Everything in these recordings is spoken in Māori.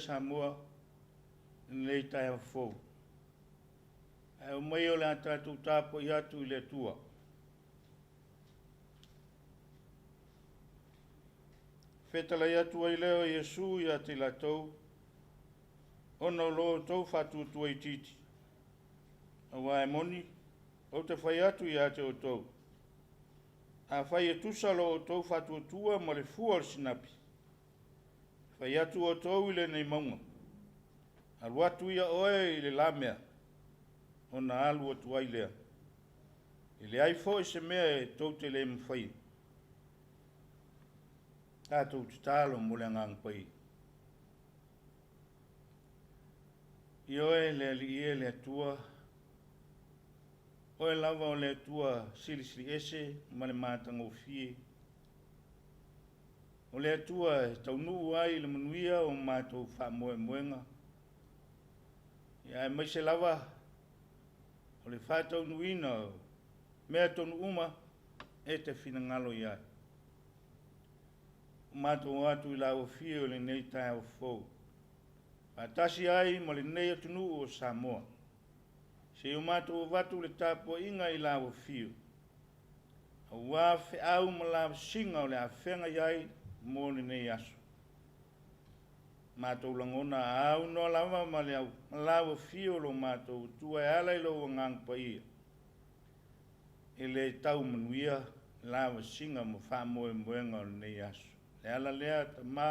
Samoa nei Taeao fo. O mai o le atatu tapo i atu I le tua. Fetala I atu ai leo Iesu I ati la tau. Ono lo tau fatu tua I titi. A wae moni, o te whai atu I ate o tau. A whai e tusalo o tau fatu tua ma le fua sinapi. Whai atu o tau I le nei maunga. Aluatu ia oe I le lamea. O na alu o tuai lea. I le aifo I se mea e tau te le mwhai. Tātou te tālo mo le ngang pai. I oe le ali e le atua. Oe lava o le atua silisili ese ma le mātanga o fie. O le atua e taunu ai le manuia o mātou whamoe moenga. Ia e mai se lava o le whātau nuina o mea tonu uma e te whinangalo ia. O mātou atu I la o fie o le nei Taeao fou. Pātasi ai ma le nei atunu o Samoa. Se o mātou watu le Tapuaiga I la o fie. A wā whiau ma la singa o le a whenga iai mo le nei aso. Mātou langona au no lava ma le au lawa fio lo mātou tua e ala I lo ngang pa ia. E le tau manuia lawa singa mo whamoe moenga o nei aso. Le ala lea ta mā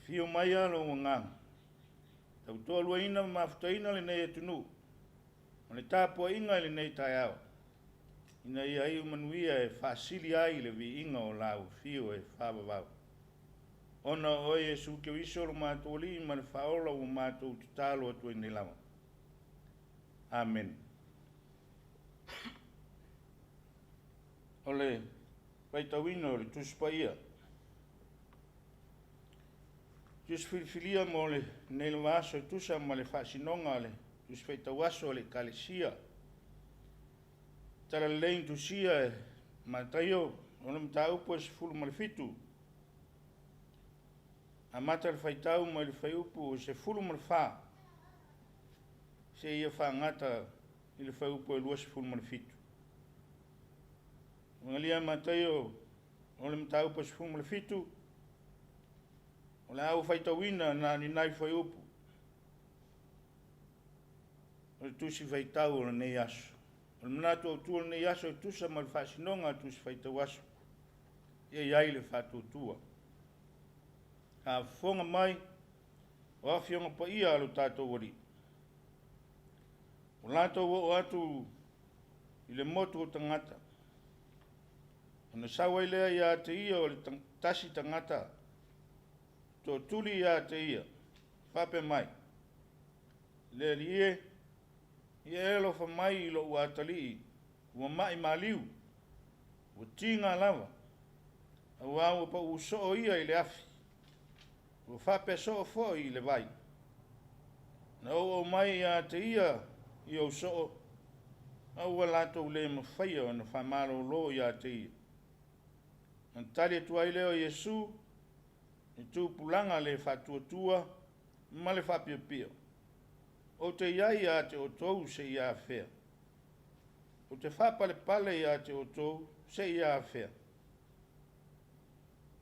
fio mai a lo ngang. Tau toa lua ina mafutaina le nei atunu. O le Tapuaiga le nei Taeao. Ina ia I manuia e whaasili ai le vi inga o lawa fio e whabawau. Ona o Iesu ke wiso lo mātou li ma le whaola o mātou te tālo atu I nei lama. Amen. Ole, paitawino le tuspaia. Tus filfilia mo le nei le waso tusa ma le whaasinonga le tus paitawaso le kalesia. Tala lein tusia e ma taio ona mta upo se fulu ma le fitu. A mata le whaitau mai le whaiupu se fulu ma le wha. Se ia whangata I le whaiupu e lua se fulu ma le fitu. Ngalia mataio o le mta upo se fulu ma le fitu. O le au whaitawina na ni nai whaiupu. O le tusi whaitau o le nei aso. O le manatu au tua le nei aso e tusa ma le whaasinonga tusi whaitau aso. Ia iai le whatu tua. A fonga mai o a fionga pa ia alo tātou wari. O lātou o atu I le motu o tangata. O na sawai lea ia te ia o le tasi tangata. Tō tuli ia te ia. Whape mai. Le li e. Ia elo wha mai I lo ua atali. Ua mai maliu. Ua tinga lava. A ua pa uso o ia I le afi. O whape so fo I le vai. Na o mai ia te ia I o so. A ua lato le mawhaia o na whamaro lo ia te ia. An tali atua I leo Iesu. I tū pulanga le whatuatua. Ma le whapiapia. O te iai ia te o tou se ia whea. O te whapale pale ia te o tou se ia whea.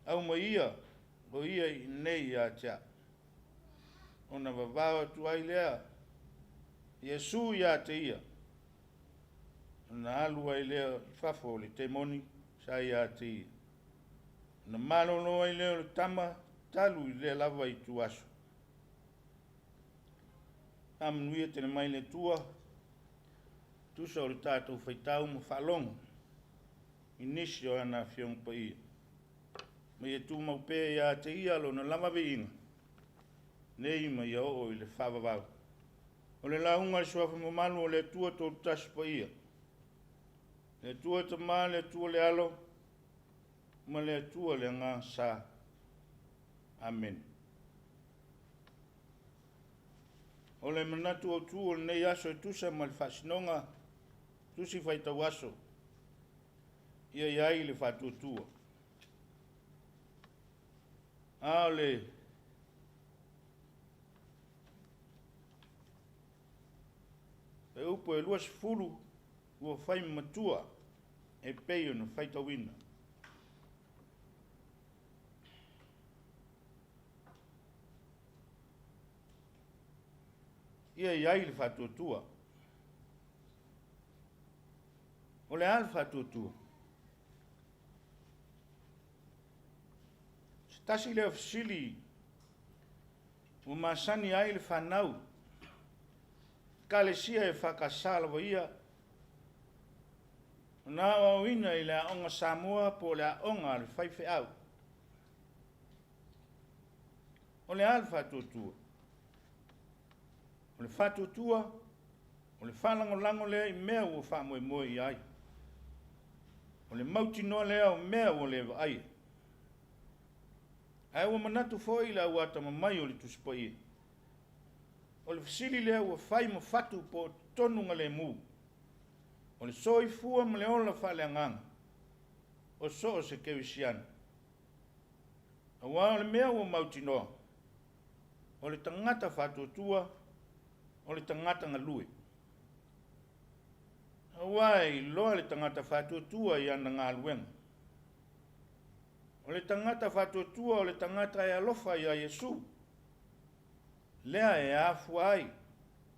Au mai ia. O ia I nei ia tia. O na wawawa tuai lea. Iesu ia te ia. O na alu ai lea whafo le te moni sa ia te ia. Na malono ai lea le tama talu I lea lava I tu aso. Amanuia tene mai le tua. Tusa o le tātou whaitau mo whalongo. Inisi o ana whiong pa ia. mai tu mau pe ia te ia lo na lama veinga. Nei mai o i le whawawau. O le launga le suafa mamanu o le tua tō tasi pa ia. Le tua te maa, le tua le alo, ma le tua le ngā sa. Amen. O le manatu o tu o nei aso e tusa ma le whasinonga, tusi whaitau aso. Ia iai le whatuatua. A le e upo e lua sifuru ua whai matua e pei na whaitawina. Ia iai le whatuatua. O le al whatuatua. Tasi le ofisili o masani ai le whanau. Kalesia e whakasalawa ia. Nā wawina i le aonga Samoa po le aonga le whaiwhi au. O le al whatuatua. O le whatuatua, o le whalangolango lea i mea ua whamoe moe i ai. O le mautinoa lea o mea ua lewa ai. Ai ua manatu foi la ua tamamai o le tusipa ia. O le fasili lea ua whai ma whatu po tonunga le mu. O le soi fua ma le ola whale anganga. O so o se kewisiana. A wā o le mea ua mautinoa. O le tangata whatuatua, o le tangata ngalui. A wā i loa le tangata whatuatua i ana ngā luenga. O le tangata whatuatua o le tangata e alofa i a Yesu. Lea e afua ai.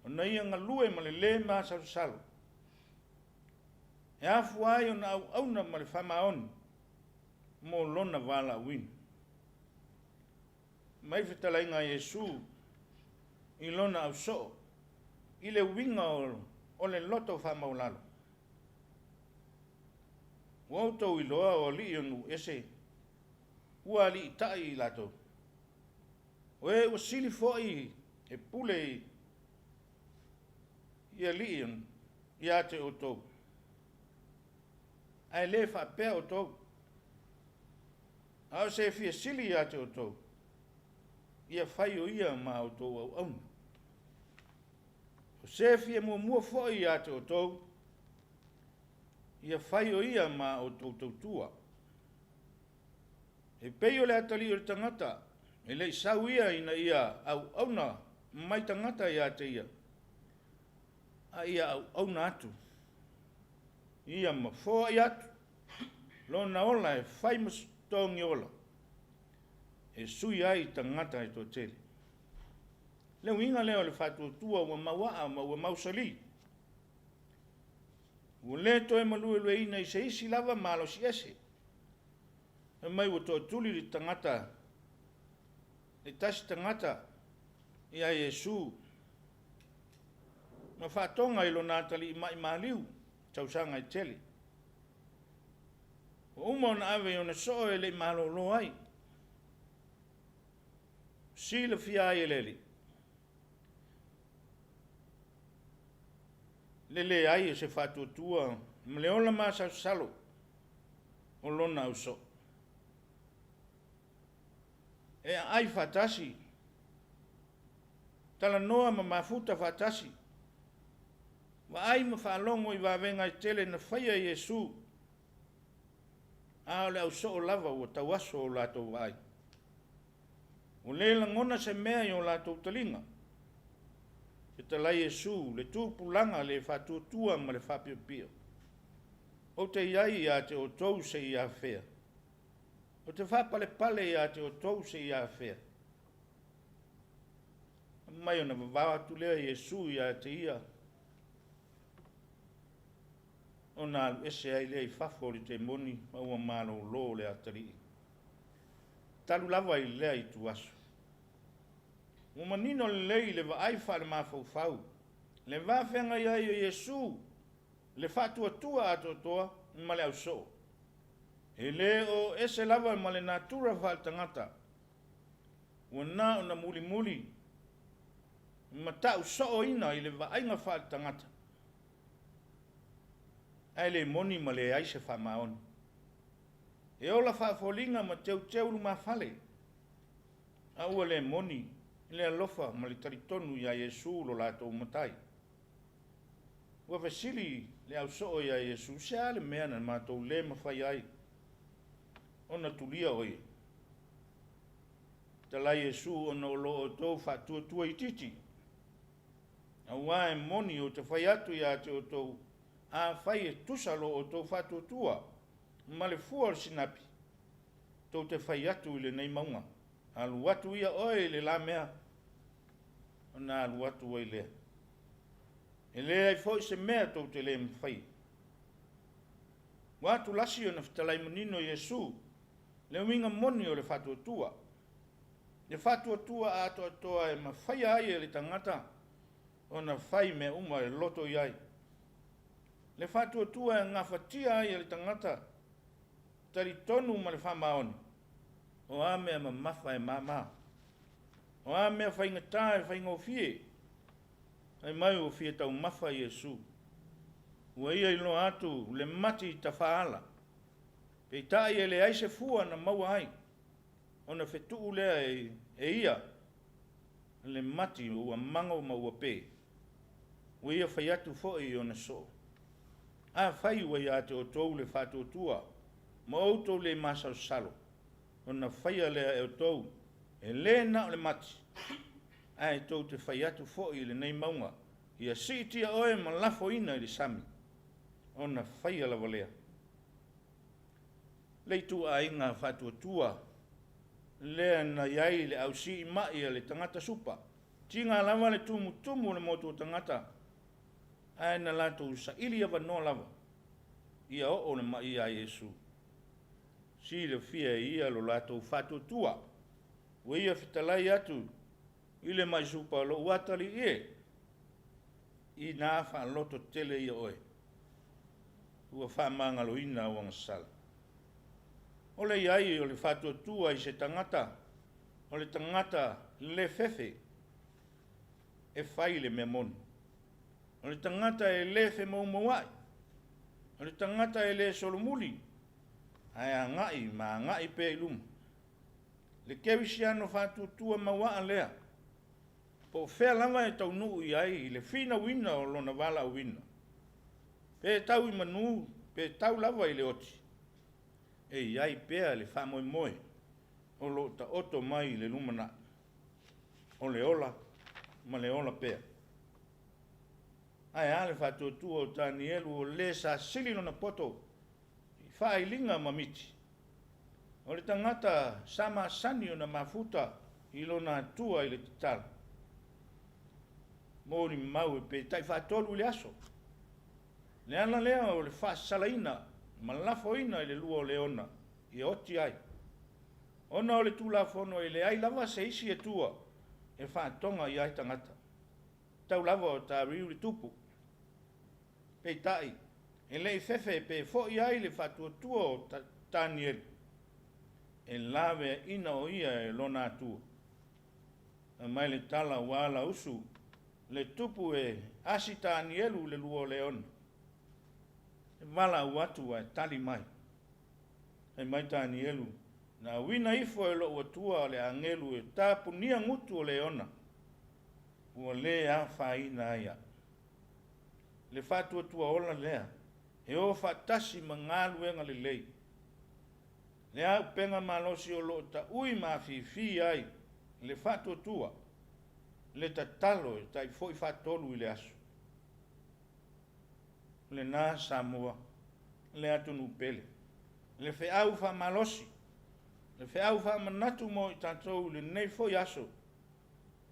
O na ia ngalue ma le maa salusalo. E afua ai o na au auna ma le whamaoni. Mo lona wala win. Mai whetala inga Yesu. I lona au so. I le winga o le loto whamaulalo. Wautou i loa o li onu ese. Ua li tai i lato. O e o sili foi e pule i a lion i a te o tau. Ai le wha pēr o tau. Au se fia sili i a te o tau. I a whai o ia ma o tau au auna. O se fia mua foi i a te o tau. I a whai o ia ma o tau tau tua. E pei o le atali o le tangata, e le isau ia ina ia au auna mai tangata ia te ia. A ia au auna atu. Ia ma fōa i atu. Lona ola e whai mastongi ola. E sui ai tangata e tō tele. Leo inga leo le whatuatua ua mawaa ma ua mausali. Ua le toe malue lue ina i se isi lava malo si ese. E mai ua toa tuli li tangata, e tasi tangata, i a Yesu. Ma whātonga i lo nātali i mai mahaliu, tausanga i tele. O uma na ave o na soe e le mahalo lo ai. Sila fia ai e leli. Lele ai e se whatuatua, mleola maa salo, o lona au so. E ai fatasi. Tala noa ma mafuta fatasi. Wa ai ma whaalongo i wawenga i tele na whaia Yesu. A le au so o lava o tawaso o lato wai. O leila ngona se mea i o lato talinga. E tala Yesu le tūpulanga le whatuatua ma le whapiopio. O te iai a te o tou se i a whea. O te whapale pale i a te o tou se i a whea. Mai o na wawatu lea Yesu i a te ia. O nā ese ai lea i whafo li te moni maua mālo lo le atari. Talu lava i lea i tu aso. O manino le lei le wa ai whare mawhau. Le wawhenga i a Yesu. Le whatuatua ato toa ma le au so. E le o ese lava ma le natura fa tangata. Wana ona muli muli. Ma tau so ina i le vainga fa tangata. Ai le moni ma le aise fa maoni. E ola fa folinga ma teu luma fale. A ua le moni, le alofa ma le taritonu ia Yesu lo lato matai. Ua vesili le au soo ia Yesu, se ale mea na matou le mawhai ai. Ona tulia oi. Tala Yesu ona o loo tau whatua i titi. A ua e moni o te whai atu ia te o tau a whai e tusa lo o tau whatua. Ma le fua sinapi. Tau te whai atu i le nei maunga. Alu watu ia oe le la mea. Ona alu watu oi lea. E lea i foi se mea tau te le mwhai. Watu lasi o na fitalai manino Yesu. Le winga moni o le whatua tua. Le whatua tua ato atoa e mawhai ai e le tangata. Ona whai me uma e loto iai. Le whatua tua e ngā whatia ai e le tangata. Tari tonu ma le whamaoni. O a mea ma mawha e mama. O a mea whaingata e whaingofie. Ai mai o fie tau mawha Yesu. Ua ia ilo atu le mati i ta whaala. Pei tai e le aise fua na maua ai. O na whetuu lea e ia. Le mati ua mango ma ua pe. Ua ia whai atu fo'i o na so. A whai ua ia te o tou le whātua tua. Ma outou le masau salo. O na whaia lea e o tou. E le na o le mati. Ai tau te whai atu fo'i le nei maunga. Ia siitia oe ma lafo ina i le sami. O na whaia la walea. Leitu a inga whatua tua. Lea na iai le au si i mai le tangata supa. Tinga lava le tumu le motu o tangata. Ai na lato sa ili ava no lava. Ia o le mai a Yesu. Si le fia ia lo lato whatua tua. Wa ia fitalai atu. Ile mai supa lo watali ie. I nā wha loto tele ia oe. Ua wha mangalo ina o ngasala. O le iai o le whatua tua i se tangata. O le tangata le fefe. E whai le mea moni. O le tangata e le fe maumawai. O le tangata e le solomuli. Ai a ngai ma ngai pe ilum. Le kewisiano whatua tua mawaa lea. Po fea lama e tau nuu i ai, le fina wina o lona wala o wina. Pe tau i manu, pe tau lava i le oti. E iai pea le wha moe moe, o lo ta oto mai le lumana. O le ola, ma le ola pea. Ai ale whatua tua o Danielu o le sa sili lona poto, i wha i linga mamiti. O le tangata sama sani o na mafuta, i lona tua i le titala. Mori mau e pe tai whaatolu le aso. Le ana lea o le whaasalaina, ma lafoina i le lua o le ona, i oti ai. Ona o le tulafono i le ai lava se isi e tua, e whaatonga i ai tangata. Tau lava o ta riu le tupu. Pe tai, e le fefe pe fo i ai le whaatua tua o Daniel. E lave ina o ia e lona atua. A mai le tala wala usu, le tupu e asita anielu le lua o leon. E wala watu e tali mai. E mai ta anielu. Na wina ifo e lo watua le angelu e tapu nia ngutu o leona. Ua le a whaina aia. Le whatua tua ola lea. E o whatasi mangalu enga le lei. Le au penga malosi o lo ta ui mawhiwhi ai. Le whatua tua. Le tatalo e tai foi whatolu i le asu. Le nā Samoa, le atunu pele. Le whiau wha malosi. Le whiau wha manatu mo i tātou le nei foi aso.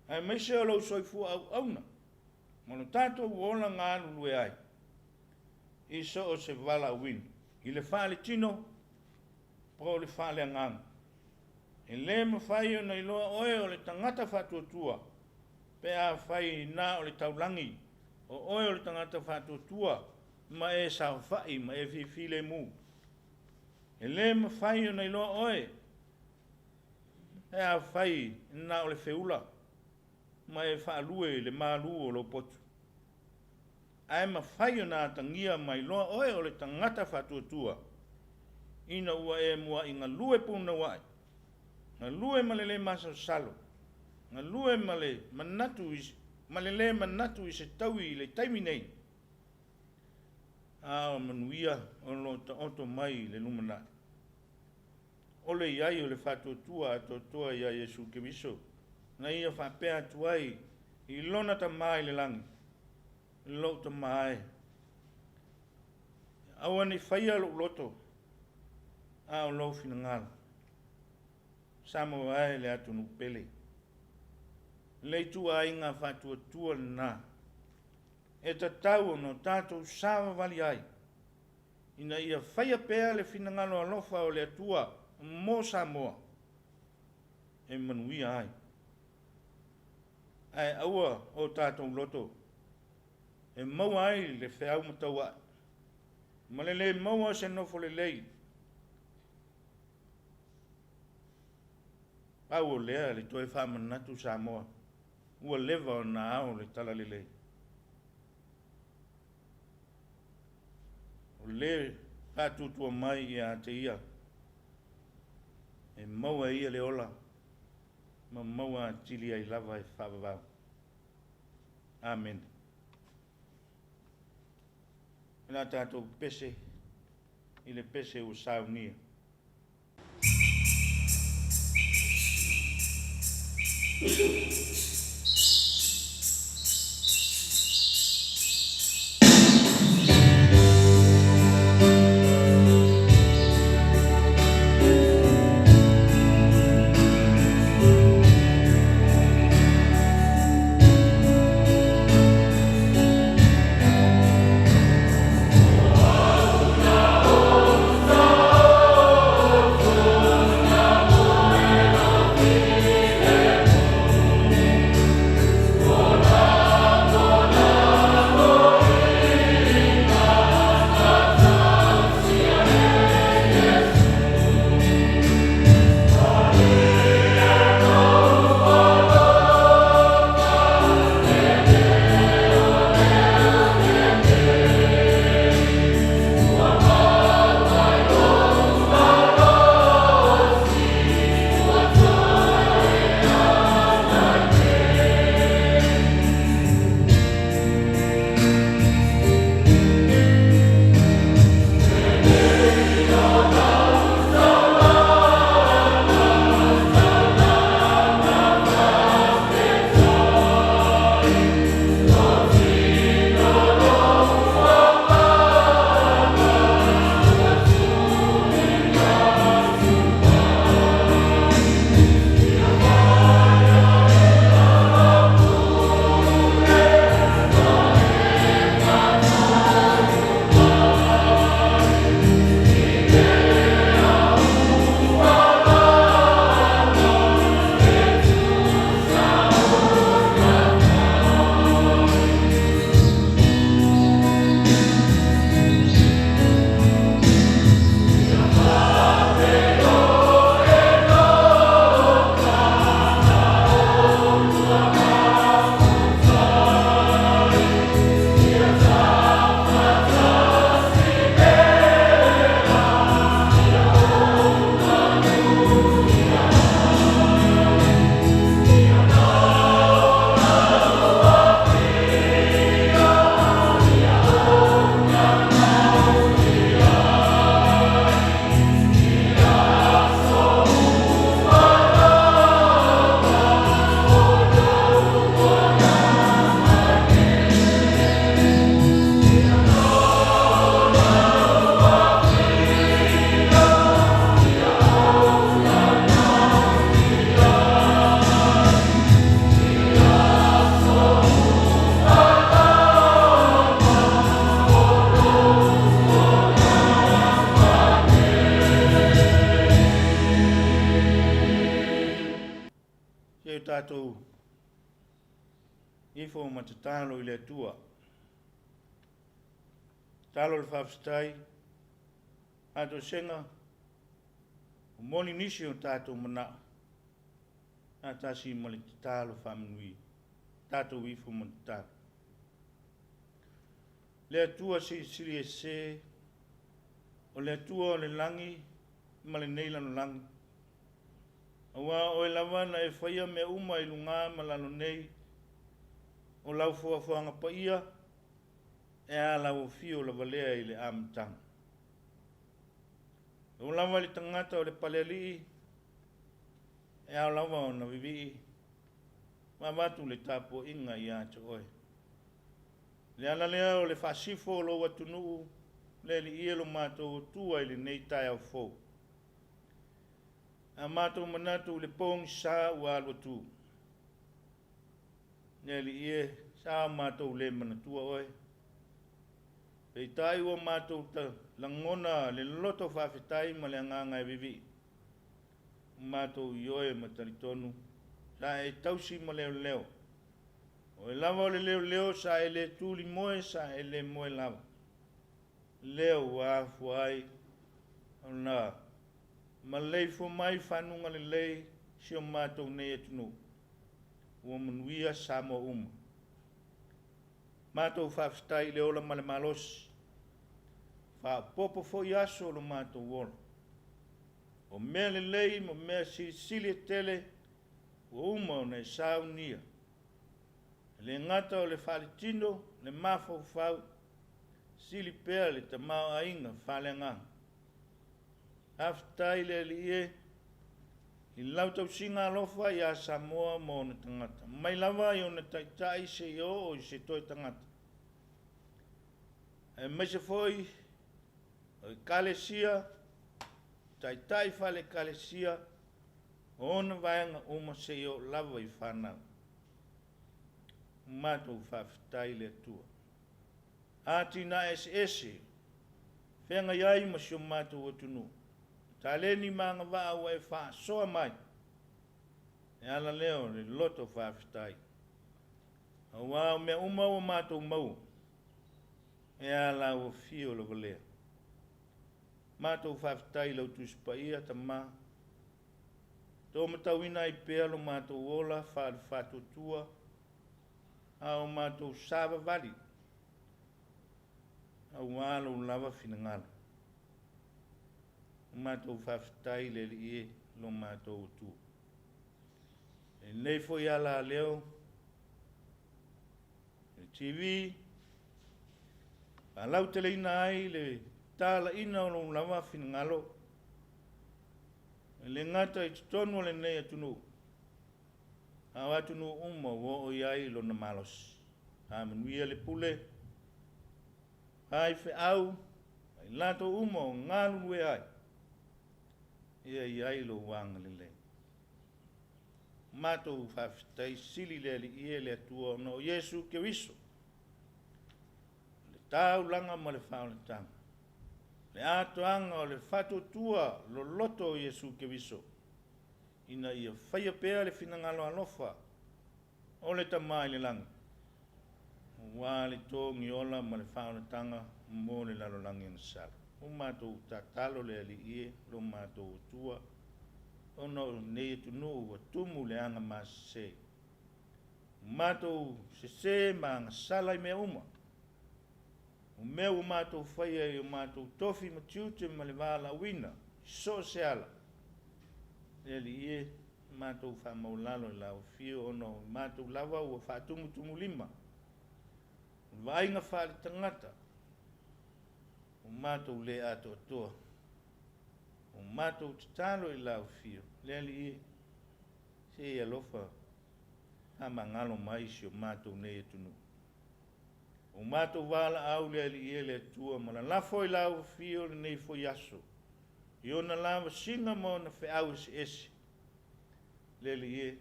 Ai meise o lau soifua au auna. Mono tātou uola ngā lulu e ai. I so o se vala win. I le whale tino, po le whale angang. E le mawhai o na iloa oe o le tangata whatua tua. Pe a whai nā o le taulangi, o oe o le tangata whatua tua, ma e sa whai, ma e whiwhile mu. E le mawhai o nei loa oe. E a whai na o le whiula. Ma e whaalue le maalu o lo potu. Ai mawhai o nā tangia mai loa oe o le tangata whatuatua. Ina ua e mua i ngā lue puna wai. Ngā lue malele masa salo. Ngā lue male manatu isi. Malele manatu i se taui i le taimi nei. A manuia o lo ta oto mai le lumana. Ole iai o le whatuatua a toa ia Yesu Keriso. Na ia whapea tuai i lona ta mai le langi. Lo ta mai. Awa ni whaia lo loto. A o lo fina ngala. Samoa ai le atu nupele. Le tua inga whatuatua na. E ta tau no tātou sawa wali ai. Ina ia whaia pēa le fina ngalo alofa o le atua mō Samoa. E manuia ai. Ai aua o tātou loto. E maua ai le whiau mataua. Ma le maua se nofo le lei. Au o lea le toi whamanatu Samoa. Ua lewa o na au le tala le lei. O le pātutua mai i a te ia. E maua ia le ola. Ma maua tili ai lava e whawawau. Amen. Nā tātou pese, i le pese o saunia. tātou i fo matatalo i le atua. Talo le whawhitai, ato senga, moni nisi o tātou mana. Nā tasi mali te tālo whamanui. Tātou ifu mo te tālo. Lea tua siri e se. O lea tua o le langi. Male neilano langi. Awa o e lawana e whaia mea uma i lunga malano nei. O lau fuafuanga pa ia. E a lau fio la valea i le amatanga. O lawa li tangata o le paleali. E a lawa o na vivi. Mawatu le tapo inga i ata oe. Le ala lea o le fasifo o lo watunu. Le li ielo mato o tua i le nei Taeao fo. A mato manatu le pong sa ua alwatu. Le li ie sa mato le manatua oe. Pei tai ua mato ta langona le loto whawhetai ma le anganga e vivi. Mato i oe mataritonu. Sa e tausi ma leo leo. O e lava o le leo leo sa e le tuli moe sa e le moe lava. Leo wa fuai. Ona. Ma lei fo mai whanunga le lei si o mato nei atunu. Ua manuia Samoa uma. Mato whawhetai le ola ma le malos. Wha popo fo i aso lo mato wola. O mea le lei mo mea sili e tele. Ua uma o nei saunia. Le ngata o le whaletino, le mafo fau. Sili pea le tamao ainga whale ngang. Haftai le li e. I lau tau singa alofa i a Samoa mo na tangata. Mai lava i o na taitai se i o i se toi tangata. E mai se foi, o i kalesia, taitai whale kalesia, o na vaenga uma se i o lava i whanau. Matou whawhetai le tua. Ati na ese, whenga iai ma si o matou atunu. Taleni manga waa ua e wha soa mai. E ala leo le loto whawhetai. A wao mea uma o matou mau. E ala o fio lo valea. Matou whawhetai lau tuspa ia ta ma. Tō matawina i pea lo matou ola whatutua. A o matou sava vali. A walo lava finangalo. Matou whawhetai le li e lo matou tu. E nei fo i ala leo. E TV. A lau tele ina ai le tala ina o lo lava finangalo. E le ngata i tonu le nei atunu. A watunu uma wo o iai lo na malos. A manuia le pule. Ai fe au. Ai lato uma o ngalu e ai. Ia iai lo wanga le le. Matou whawhetai sili le li ie le atua no Yesu ke wiso. Le tau langa ma le whao le tanga. Le ato anga o le whato tua lo loto Yesu ke wiso. Ina ia whaia pea le finangalo alofa. O le tamai le langa. Wa le tongi ola ma le whao le tanga mo le lalo langi na sala. O matou tatalo le ali ie, lo matou tua. O no nei tunu wa tumu le anga masei. Matou se ma sala I mea uma. O mea o matou whaia I o matou tofi ma tiute ma le wala wina. So se ala. Le ali ie, matou whamaulalo I lau fio o no matou lawa ua whatumu tumu lima. Vainga whale tangata. O matou le ato atoa. O matou tatalo I lau fio. Le ali ie. Se I alofa. Hama ngalo mai si o matou nei atunu. O matou wala au le ali ie le atua. Ma la lafo I lau fio le nei fo yaso. I ona lava singa mo na fe au esi. Le ali ie.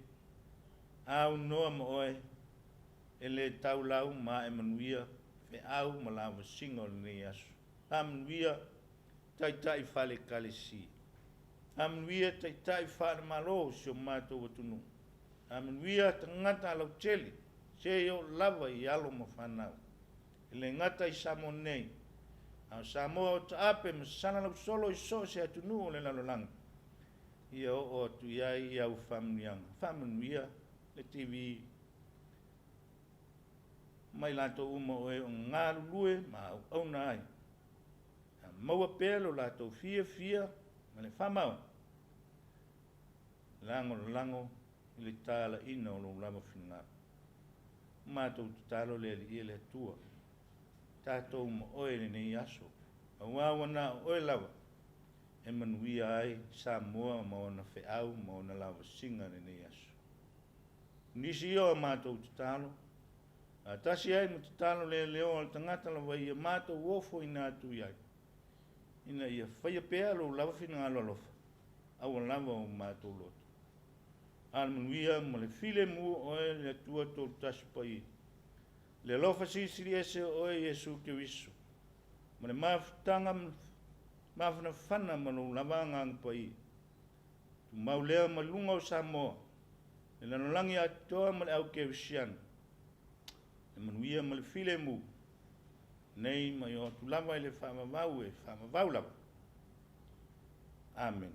Au noa ma oe. E le tau lau ma e manuia. Fe au ma lava singa o le nei yaso. Amanuia taitai whale kalesi. Amanuia taitai whale malo si o matou atunu. Amanuia tangata lau teli. Se o lava I alo ma whanau. Ele ngata I Samoa nei. Au Samoa o taape ma sana lau solo I so se atunu o le lalolang. ia o tu ia ia u whamanuia le TV mai lato uma o ngā lulue ma au nai maua pelo lato fia ma le whamau lango i le tala ina o lo lama whingā mātou tutalo le ali le tua tātou ma oe le nei aso a wawana oe lawa e manuia ai Samoa ma ona Taeao ma ona lawa singa le nei aso nisi o mātou tutalo a tasi ai mo tutalo le leo al tangata lawa ia mātou ofo ina atu iai ina ia whaia pēa lo lawa whina alolofa au lawa o mātou loto al manuia ma le file mu oe le tua tō tasu pai le lofa sisiri ese oe Yesu ke wisu ma le mafutanga mafuna whana ma lo lawa ngang pai tu maulea ma lunga o Samoa le nanolangi atoa ma le au ke wisiana le manuia ma le file mu nei ma yo tu lava le whamavau e whamavau lava amen